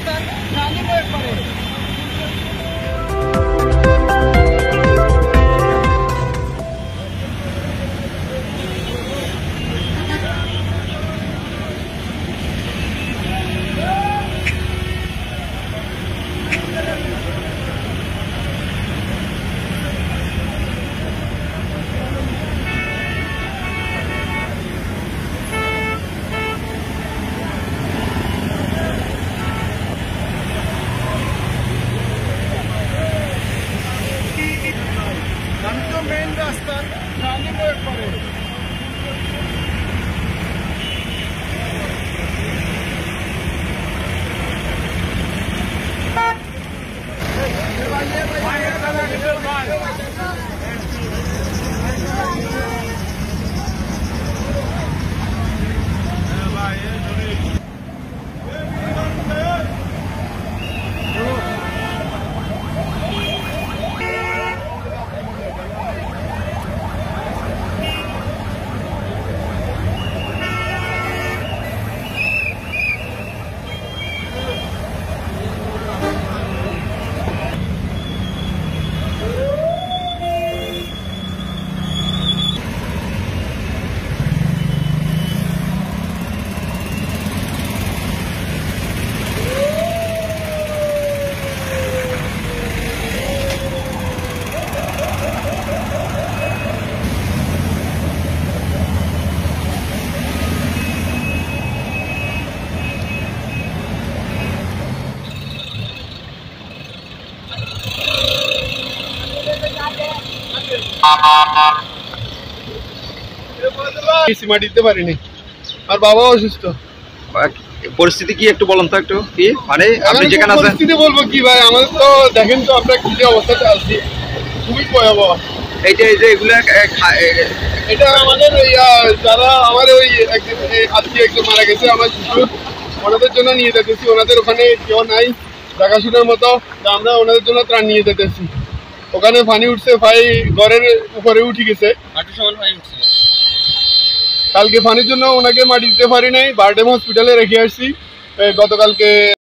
রাস্তার রানী প্রয়োগ করে। মেইন রাস্তার রানী প্রয়োগ করে। সীমা দিতে পারিনি, আর বাবা অসুস্থ। পরিস্থিতি কি একটু বলুন তো, একটু কি মানে আপনি যেখানে আছেন? পরিস্থিতি বলবো কি ভাই, আমাদের তো দেখেন তো আমরা কি অবস্থাতে আছি, খুবই ভয়াবহ। এই যে এগুলা এটা আমাদের যারা আমার ওই আত্মীয় একজন মারা গেছে আমার শিশুর, ওনাদের জন্য নিয়ে যেতেছি। ওনাদের ওখানে কেউ নাই দেখাশোনার মতো, আমরা ওনাদের জন্য ত্রাণ নিয়ে যেতেছি। ওখানে পানি উঠছে, ভাই ঘরের উপরে উঠে গেছে, কালকে পানির জন্য ওনাকে মাটি দিতে পারি নাই, বারডেম হসপিটালে রেখে আসছি গতকালকে।